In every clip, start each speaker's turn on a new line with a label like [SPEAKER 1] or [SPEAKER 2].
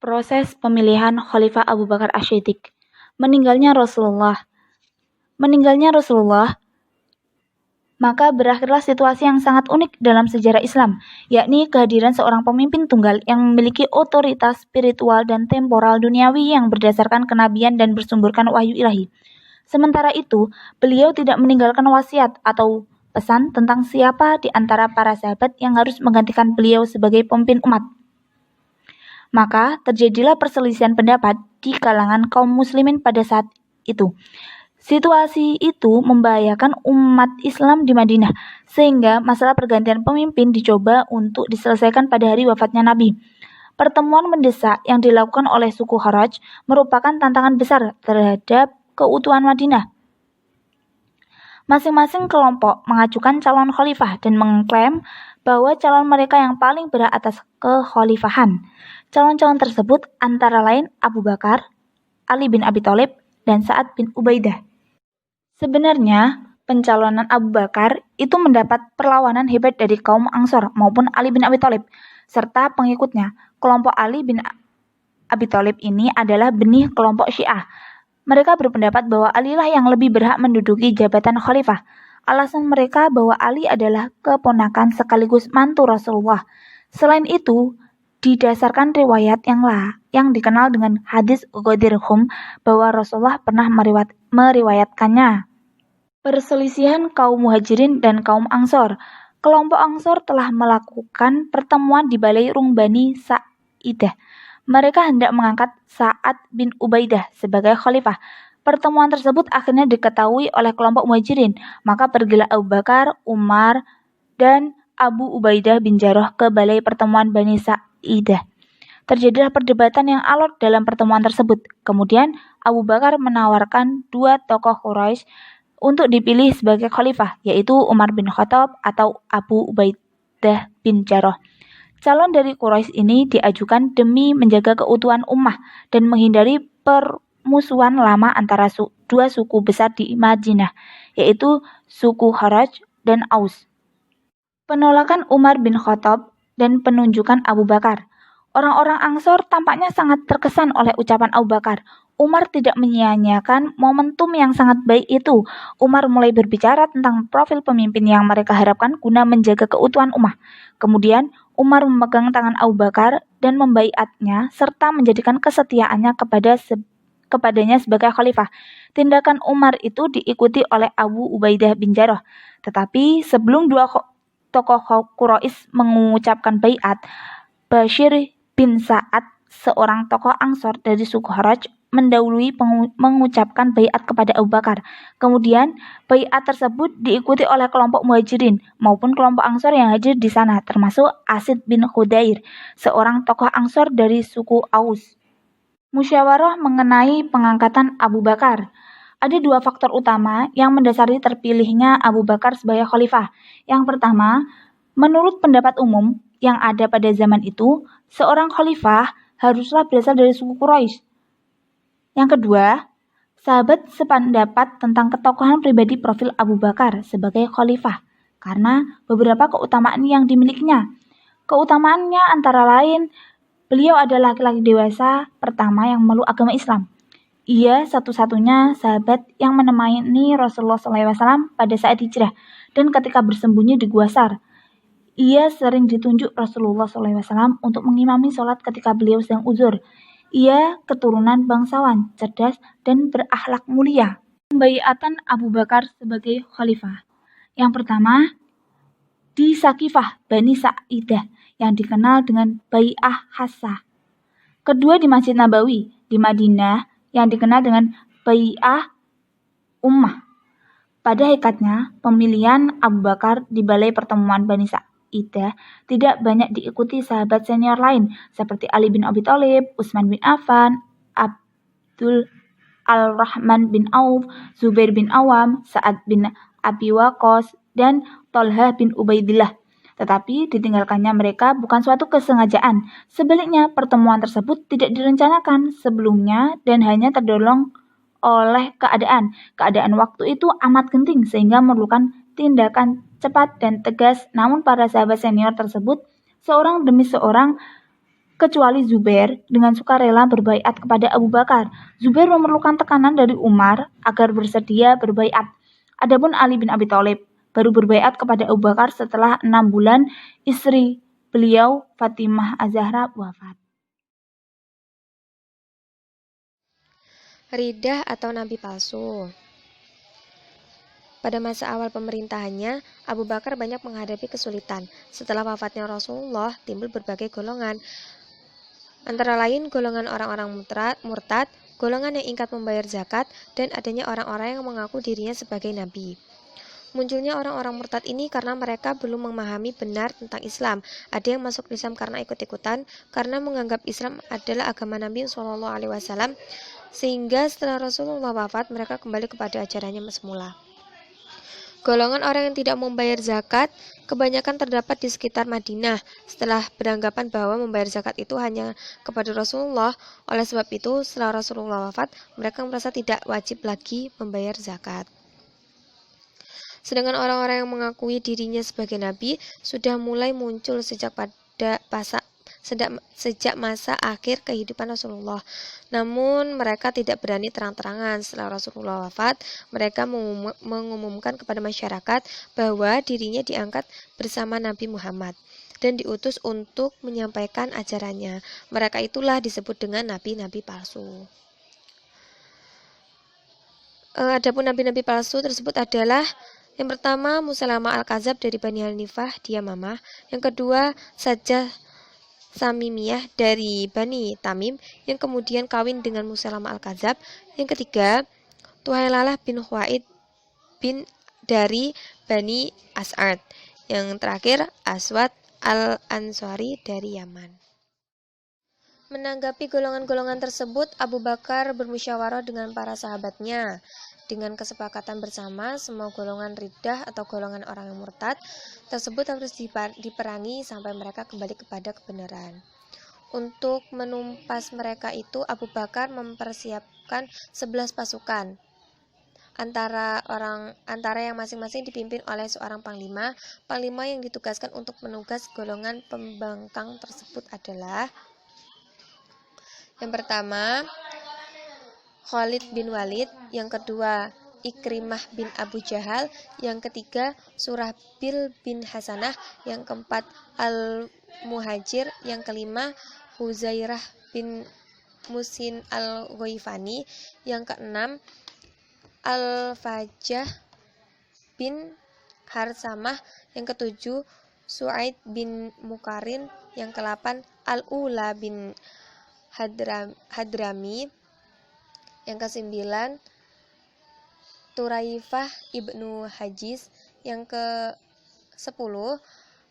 [SPEAKER 1] Proses pemilihan Khalifah Abu Bakar Asy-Syiddiq. Meninggalnya Rasulullah. Maka berakhirlah situasi yang sangat unik dalam sejarah Islam, yakni kehadiran seorang pemimpin tunggal yang memiliki otoritas spiritual dan temporal duniawi yang berdasarkan kenabian dan bersumberkan wahyu ilahi. Sementara itu, beliau tidak meninggalkan wasiat atau pesan tentang siapa di antara para sahabat yang harus menggantikan beliau sebagai pemimpin umat. Maka terjadilah perselisihan pendapat di kalangan kaum muslimin pada saat itu. Situasi itu membahayakan umat Islam di Madinah, sehingga masalah pergantian pemimpin dicoba untuk diselesaikan pada hari wafatnya Nabi. Pertemuan mendesak yang dilakukan oleh suku Kharaj merupakan tantangan besar terhadap keutuhan Madinah. Masing-masing kelompok mengajukan calon khalifah dan mengklaim bahwa calon mereka yang paling berhak atas kekhalifahan. Calon-calon tersebut antara lain Abu Bakar, Ali bin Abi Thalib, dan Sa'ad bin Ubaidah. Sebenarnya, pencalonan Abu Bakar itu mendapat perlawanan hebat dari kaum Ansor maupun Ali bin Abi Thalib, serta pengikutnya. Kelompok Ali bin Abi Thalib ini adalah benih kelompok Syiah. Mereka berpendapat bahwa Ali lah yang lebih berhak menduduki jabatan khalifah. Alasan mereka bahwa Ali adalah keponakan sekaligus mantu Rasulullah. Selain itu, didasarkan riwayat yang dikenal dengan hadis Ghadir Khum bahwa Rasulullah pernah meriwayatkannya. Perselisihan kaum Muhajirin dan kaum Ansor. Kelompok Ansor telah melakukan pertemuan di Balai Rung Bani Sa'idah. Mereka hendak mengangkat Sa'ad bin Ubaidah sebagai khalifah. Pertemuan tersebut akhirnya diketahui oleh kelompok Muhajirin, maka pergilah Abu Bakar, Umar, dan Abu Ubaidah bin Jarrah ke balai pertemuan Bani Sa'idah. Terjadilah perdebatan yang alot dalam pertemuan tersebut. Kemudian Abu Bakar menawarkan dua tokoh Quraisy untuk dipilih sebagai khalifah, yaitu Umar bin Khattab atau Abu Ubaidah bin Jarrah. Calon dari Quraisy ini diajukan demi menjaga keutuhan ummah dan menghindari permusuhan lama antara dua suku besar di Madinah, yaitu suku Kharaj dan Aus. Penolakan Umar bin Khattab dan penunjukan Abu Bakar. Orang-orang Ansor tampaknya sangat terkesan oleh ucapan Abu Bakar. Umar tidak menyia-nyiakan momentum yang sangat baik itu. Umar mulai berbicara tentang profil pemimpin yang mereka harapkan guna menjaga keutuhan ummah. Kemudian Umar memegang tangan Abu Bakar dan membaiatnya serta menjadikan kesetiaannya kepadanya sebagai khalifah. Tindakan Umar itu diikuti oleh Abu Ubaidah bin Jarrah. Tetapi sebelum dua tokoh Quraisy mengucapkan baiat, Bashir bin Sa'ad, seorang tokoh Ansor dari suku Kharaj, mendahului mengucapkan baiat kepada Abu Bakar. Kemudian, baiat tersebut diikuti oleh kelompok Muhajirin maupun kelompok Ansor yang hadir di sana, termasuk Asid bin Khudair, seorang tokoh Ansor dari suku Aus. Musyawarah mengenai pengangkatan Abu Bakar. Ada dua faktor utama yang mendasari terpilihnya Abu Bakar sebagai khalifah. Yang pertama, menurut pendapat umum yang ada pada zaman itu, seorang khalifah haruslah berasal dari suku Quraisy. Yang kedua, sahabat sependapat tentang ketokohan pribadi profil Abu Bakar sebagai khalifah karena beberapa keutamaan yang dimilikinya. Keutamaannya antara lain, beliau adalah laki-laki dewasa pertama yang memeluk agama Islam. Ia satu-satunya sahabat yang menemani Rasulullah SAW pada saat hijrah dan ketika bersembunyi di Gua Sar. Ia sering ditunjuk Rasulullah SAW untuk mengimami sholat ketika beliau sedang uzur. Ia keturunan bangsawan, cerdas, dan berakhlak mulia. Pembaiatan Abu Bakar sebagai khalifah. Yang pertama, di Sakifah Bani Sa'idah yang dikenal dengan Bai'ah Hassah. Kedua di Masjid Nabawi di Madinah yang dikenal dengan Bai'ah Ummah. Pada hakikatnya, pemilihan Abu Bakar di balai pertemuan Bani Sa'idah tidak banyak diikuti sahabat senior lain seperti Ali bin Abi Thalib, Utsman bin Affan, Abdul Al-Rahman bin Auf, Zubair bin Awam, Sa'ad bin Abi Waqqas, dan Thalhah bin Ubaidillah. Tetapi ditinggalkannya mereka bukan suatu kesengajaan. Sebaliknya, pertemuan tersebut tidak direncanakan sebelumnya dan hanya terdorong oleh keadaan. Keadaan waktu itu amat genting sehingga memerlukan tindakan cepat dan tegas, namun para sahabat senior tersebut seorang demi seorang kecuali Zubair dengan sukarela berbaiat kepada Abu Bakar. Zubair memerlukan tekanan dari Umar agar bersedia berbaiat. Adapun Ali bin Abi Thalib baru berbaiat kepada Abu Bakar setelah 6 bulan istri beliau Fatimah Az-Zahra wafat.
[SPEAKER 2] Ridah atau nabi palsu. Pada masa awal pemerintahannya, Abu Bakar banyak menghadapi kesulitan. Setelah wafatnya Rasulullah, timbul berbagai golongan. Antara lain golongan orang-orang murtad, golongan yang ingkar membayar zakat, dan adanya orang-orang yang mengaku dirinya sebagai nabi. Munculnya orang-orang murtad ini karena mereka belum memahami benar tentang Islam. Ada yang masuk Islam karena ikut-ikutan, karena menganggap Islam adalah agama Nabi SAW, sehingga setelah Rasulullah wafat, mereka kembali kepada ajarannya semula. Golongan orang yang tidak membayar zakat kebanyakan terdapat di sekitar Madinah. Setelah beranggapan bahwa membayar zakat itu hanya kepada Rasulullah, oleh sebab itu setelah Rasulullah wafat, mereka merasa tidak wajib lagi membayar zakat. Sedangkan orang-orang yang mengakui dirinya sebagai nabi sudah mulai muncul sejak masa akhir kehidupan Rasulullah. Namun mereka tidak berani terang-terangan. Setelah Rasulullah wafat, mereka mengumumkan kepada masyarakat bahwa dirinya diangkat bersama Nabi Muhammad dan diutus untuk menyampaikan ajarannya. Mereka itulah disebut dengan nabi-nabi palsu. Adapun nabi-nabi palsu tersebut adalah yang pertama, Musailamah Al-Kadzab dari Bani Hanifah, dia Mamah. Yang kedua, Sajjah Samimiyah dari Bani Tamim, yang kemudian kawin dengan Musailamah Al-Kadzab. Yang ketiga, Tuhailalah bin Khuwaid bin dari Bani As'ad. Yang terakhir, Aswad Al-Ansari dari Yaman. Menanggapi golongan-golongan tersebut, Abu Bakar bermusyawarah dengan para sahabatnya. Dengan kesepakatan bersama, semua golongan riddah atau golongan orang yang murtad tersebut harus diperangi sampai mereka kembali kepada kebenaran. Untuk menumpas mereka itu, Abu Bakar mempersiapkan 11 pasukan. Antara yang masing-masing dipimpin oleh seorang panglima. Panglima yang ditugaskan untuk menugas golongan pembangkang tersebut adalah: yang pertama, Khalid bin Walid, yang kedua Ikrimah bin Abu Jahal, yang ketiga Surahbil bin Hasanah, yang keempat Al-Muhajir, yang kelima Huzairah bin Musin Al-Ghaifani, yang keenam Al-Fajjah bin Harsamah, yang ketujuh Su'aid bin Mukarin, yang ke-8 Al-Ula bin Hadrami, yang ke-9 Turaifah ibnu Hajiz, yang ke-10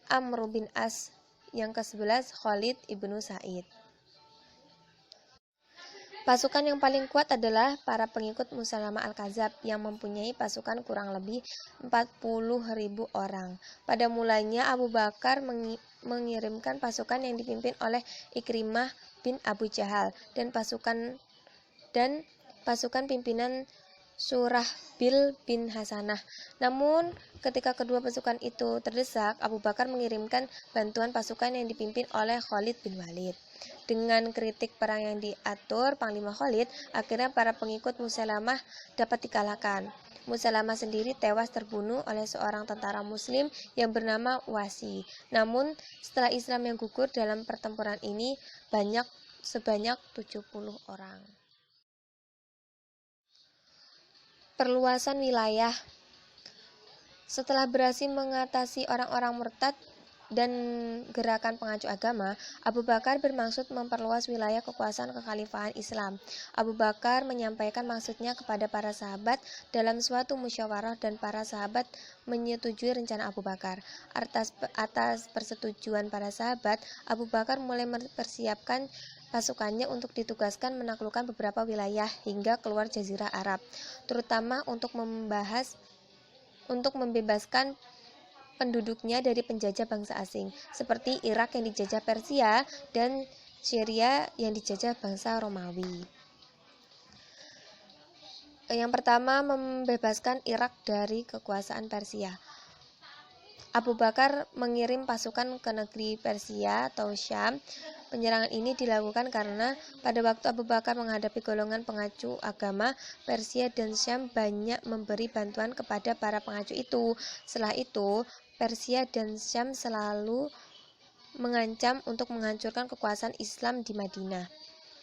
[SPEAKER 2] Amr bin As, yang ke-11 Khalid ibnu Sa'id. Pasukan yang paling kuat adalah para pengikut Musailamah Al-Kadzab yang mempunyai pasukan kurang lebih 40.000 orang. Pada mulanya Abu Bakar mengirimkan pasukan yang dipimpin oleh Ikrimah bin Abu Jahal dan pasukan pimpinan Surahbil bin Hasanah. Namun, ketika kedua pasukan itu terdesak, Abu Bakar mengirimkan bantuan pasukan yang dipimpin oleh Khalid bin Walid. Dengan kritik perang yang diatur Panglima Khalid, akhirnya para pengikut Musailamah dapat dikalahkan. Musailamah sendiri tewas terbunuh oleh seorang tentara muslim yang bernama Wasi. Namun, setelah Islam yang gugur dalam pertempuran ini sebanyak 70 orang. Perluasan wilayah. Setelah berhasil mengatasi orang-orang murtad dan gerakan pengacu agama, Abu Bakar bermaksud memperluas wilayah kekuasaan kekhalifahan Islam. Abu Bakar menyampaikan maksudnya kepada para sahabat dalam suatu musyawarah dan para sahabat menyetujui rencana Abu Bakar. Atas persetujuan para sahabat, Abu Bakar mulai mempersiapkan pasukannya untuk ditugaskan menaklukkan beberapa wilayah hingga keluar Jazirah Arab, terutama untuk membebaskan penduduknya dari penjajah bangsa asing, seperti Irak yang dijajah Persia dan Syria yang dijajah bangsa Romawi. Yang pertama, membebaskan Irak dari kekuasaan Persia. Abu Bakar mengirim pasukan ke negeri Persia atau Syam Penyerangan ini dilakukan karena pada waktu Abu Bakar menghadapi golongan pengacu agama, Persia dan Syam banyak memberi bantuan kepada para pengacu itu. Setelah itu, Persia dan Syam selalu mengancam untuk menghancurkan kekuasaan Islam di Madinah.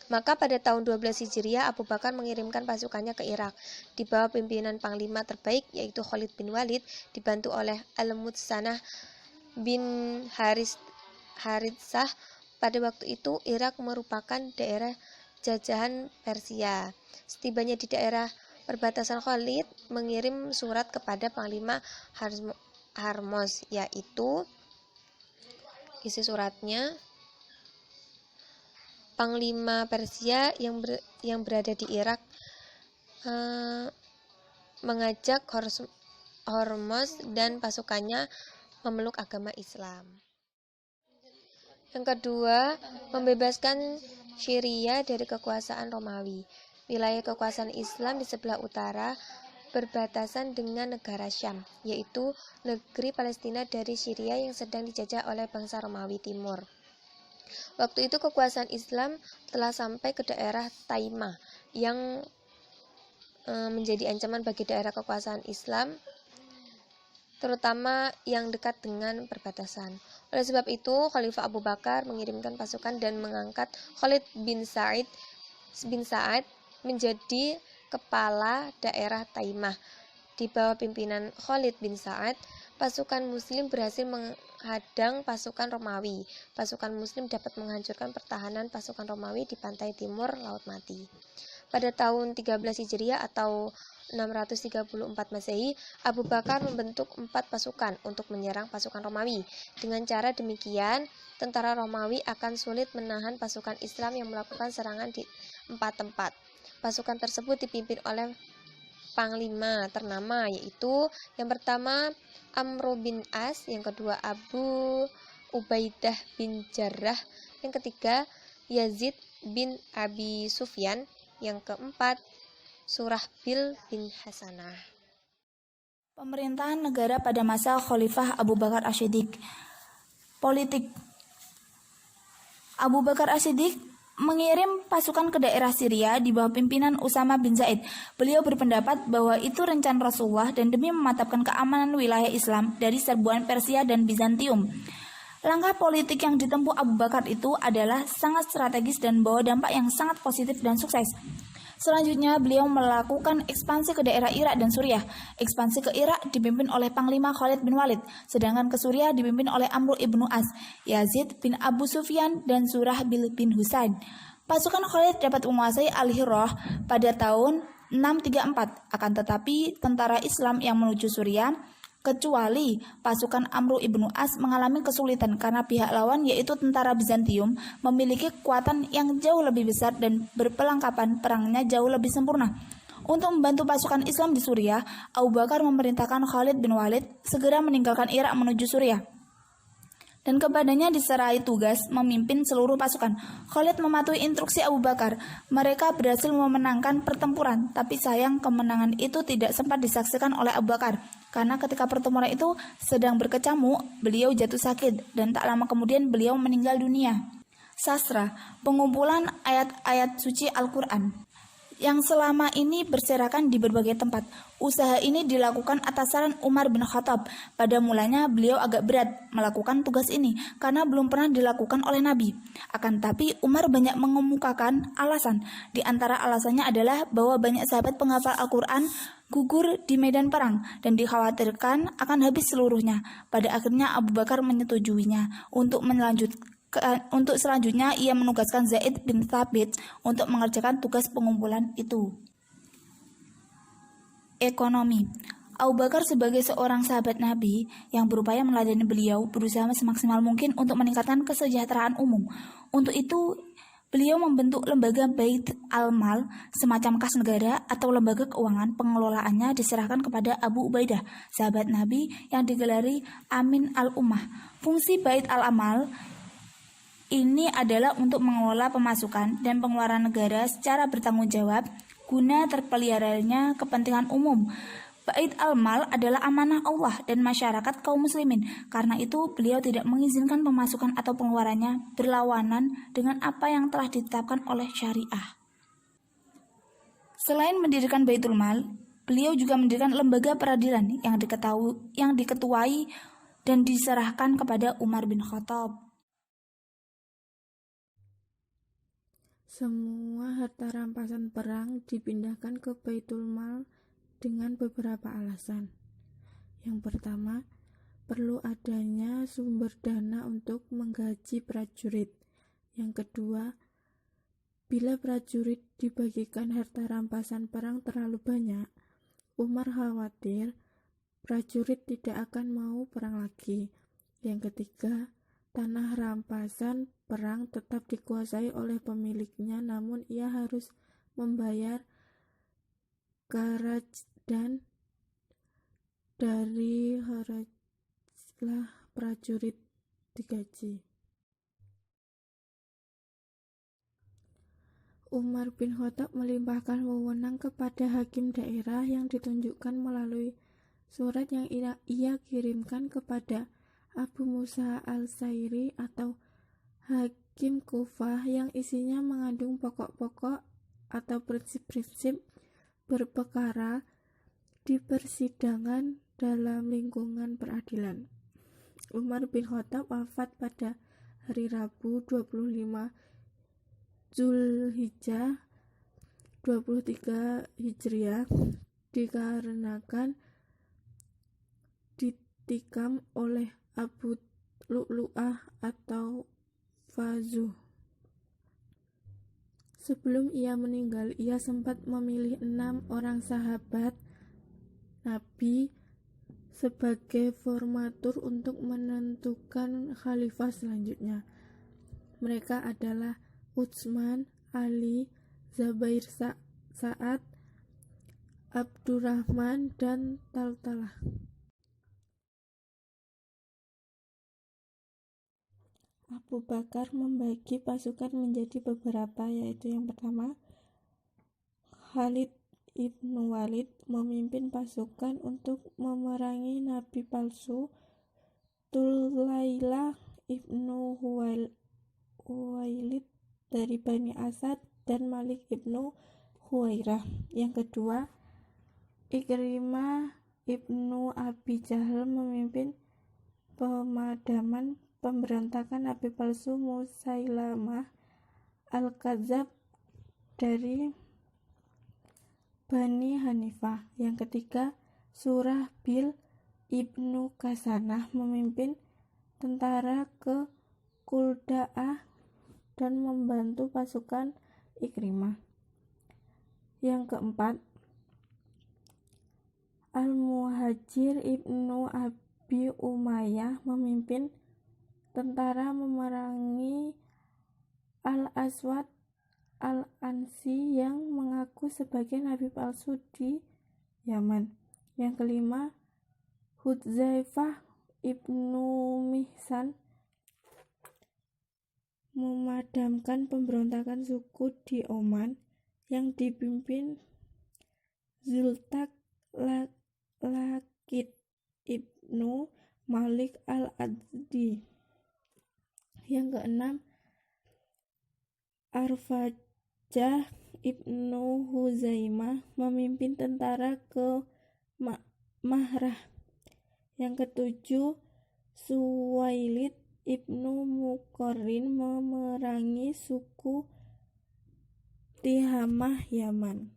[SPEAKER 2] Maka pada tahun 12 Hijriah, Abu Bakar mengirimkan pasukannya ke Irak di bawah pimpinan panglima terbaik yaitu Khalid bin Walid, dibantu oleh Al-Mutsanah bin Haritsah. Pada waktu itu Irak merupakan daerah jajahan Persia. Setibanya di daerah perbatasan, Khalid mengirim surat kepada panglima Harmos, yaitu isi suratnya, panglima Persia yang berada di Irak mengajak Hormuz dan pasukannya memeluk agama Islam. Yang kedua, membebaskan Syria dari kekuasaan Romawi. Wilayah kekuasaan Islam di sebelah utara berbatasan dengan negara Syam, yaitu negeri Palestina dari Syria yang sedang dijajah oleh bangsa Romawi Timur. Waktu itu kekuasaan Islam telah sampai ke daerah Taimah yang menjadi ancaman bagi daerah kekuasaan Islam, terutama yang dekat dengan perbatasan. Oleh sebab itu, Khalifah Abu Bakar mengirimkan pasukan dan mengangkat Khalid bin Sa'id menjadi kepala daerah Taimah. Di bawah pimpinan Khalid bin Sa'ad, pasukan Muslim berhasil menghadang pasukan Romawi. Pasukan Muslim dapat menghancurkan pertahanan pasukan Romawi di pantai timur Laut Mati. Pada tahun 13 Hijriah atau 634 Masehi, Abu Bakar membentuk 4 pasukan untuk menyerang pasukan Romawi. Dengan cara demikian, tentara Romawi akan sulit menahan pasukan Islam yang melakukan serangan di 4 tempat. Pasukan tersebut dipimpin oleh panglima ternama, yaitu yang pertama Amr bin As, yang kedua Abu Ubaidah bin Jarrah, yang ketiga Yazid bin Abi Sufyan, yang keempat Surahbil bin Hasanah.
[SPEAKER 1] Pemerintahan negara pada masa Khalifah Abu Bakar As-Siddiq. Politik. Abu Bakar As-Siddiq mengirim pasukan ke daerah Syria di bawah pimpinan Usama bin Zaid. Beliau berpendapat bahwa itu rencana Rasulullah dan demi memantapkan keamanan wilayah Islam dari serbuan Persia dan Bizantium. Langkah politik yang ditempuh Abu Bakar itu adalah sangat strategis dan membawa dampak yang sangat positif dan sukses. Selanjutnya, beliau melakukan ekspansi ke daerah Irak dan Suriah. Ekspansi ke Irak dipimpin oleh Panglima Khalid bin Walid, sedangkan ke Suriah dipimpin oleh Amr ibnu As, Yazid bin Abu Sufyan, dan Surahbil bin Husain. Pasukan Khalid dapat menguasai Al-Hirah pada tahun 634, akan tetapi tentara Islam yang menuju Suriah, kecuali pasukan Amr ibnu As, mengalami kesulitan karena pihak lawan yaitu tentara Bizantium memiliki kekuatan yang jauh lebih besar dan berpelengkapan perangnya jauh lebih sempurna. Untuk membantu pasukan Islam di Suriah, Abu Bakar memerintahkan Khalid bin Walid segera meninggalkan Irak menuju Suriah, dan kepadanya diserai tugas memimpin seluruh pasukan. Khalid mematuhi instruksi Abu Bakar. Mereka berhasil memenangkan pertempuran, tapi sayang kemenangan itu tidak sempat disaksikan oleh Abu Bakar, karena ketika pertempuran itu sedang berkecamuk, beliau jatuh sakit, dan tak lama kemudian beliau meninggal dunia. Sastra, pengumpulan ayat-ayat suci Al-Quran yang selama ini berserakan di berbagai tempat. Usaha ini dilakukan atas saran Umar bin Khattab. Pada mulanya beliau agak berat melakukan tugas ini karena belum pernah dilakukan oleh Nabi. Akan tapi Umar banyak mengemukakan alasan. Di antara alasannya adalah bahwa banyak sahabat penghafal Al-Quran gugur di medan perang dan dikhawatirkan akan habis seluruhnya. Pada akhirnya Abu Bakar menyetujuinya. Untuk selanjutnya, ia menugaskan Zaid bin Thabit untuk mengerjakan tugas pengumpulan itu. Ekonomi. Abu Bakar sebagai seorang sahabat Nabi yang berupaya meladeni beliau berusaha semaksimal mungkin untuk meningkatkan kesejahteraan umum. Untuk itu, beliau membentuk lembaga Bait al-Mal, semacam kas negara atau lembaga keuangan. Pengelolaannya diserahkan kepada Abu Ubaidah, sahabat Nabi yang digelari Amin al-Ummah. Fungsi Bait al-Amal ini adalah untuk mengelola pemasukan dan pengeluaran negara secara bertanggung jawab guna terpeliharanya kepentingan umum. Bait al-Mal adalah amanah Allah dan masyarakat kaum muslimin. Karena itu, beliau tidak mengizinkan pemasukan atau pengeluarannya berlawanan dengan apa yang telah ditetapkan oleh syariah. Selain mendirikan Baitul Mal, beliau juga mendirikan lembaga peradilan yang diketuai dan diserahkan kepada Umar bin Khattab.
[SPEAKER 3] Semua harta rampasan perang dipindahkan ke Baitul Mal dengan beberapa alasan. Yang pertama, perlu adanya sumber dana untuk menggaji prajurit. Yang kedua, bila prajurit dibagikan harta rampasan perang terlalu banyak, Umar khawatir prajurit tidak akan mau perang lagi. Yang ketiga, tanah rampasan perang tetap dikuasai oleh pemiliknya, namun ia harus membayar kharaj dan dari kharajlah prajurit digaji. Umar bin Khattab melimpahkan wewenang kepada hakim daerah yang ditunjukkan melalui surat yang ia kirimkan kepada Abu Musa al-Sairi atau hakim Kufah yang isinya mengandung pokok-pokok atau prinsip-prinsip berperkara di persidangan dalam lingkungan peradilan. Umar bin Khattab wafat pada hari Rabu 25 Zulhijjah 23 Hijriah dikarenakan ditikam oleh Abu Lu'lu'ah atau Fazuh. Sebelum ia meninggal, ia sempat memilih 6 orang sahabat Nabi sebagai formatur untuk menentukan khalifah selanjutnya. Mereka adalah Utsman, Ali, Zubair Sa'ad, Abdurrahman, dan Taltalah. Abu Bakar membagi pasukan menjadi beberapa, yaitu yang pertama, Khalid ibnu Walid memimpin pasukan untuk memerangi nabi palsu Tulailah ibnu Huwailid dari Bani Asad dan Malik ibnu Huwairah. Yang kedua, Ikrimah ibnu Abi Jahal memimpin pemadaman pemberontakan nabi palsu Musailamah al-Kadzab dari Bani Hanifah. Yang ketiga, Surah Bil ibnu Kasanah memimpin tentara ke Kulda'ah dan membantu pasukan Ikrimah. Yang keempat, Al-Muhajir ibnu Abi Umayyah memimpin tentara memerangi Al-Aswad Al-Ansi yang mengaku sebagai nabi palsu di Yaman. Yang kelima, Hudzaifah ibnu Mihsan memadamkan pemberontakan suku di Oman yang dipimpin Zultak Lakit ibnu Malik al-Azdi. Yang keenam, Arfajah ibnu Huzaimah memimpin tentara ke Mahrah. Yang ketujuh, Suwailid ibnu Muqarrin memerangi suku Tihamah Yaman.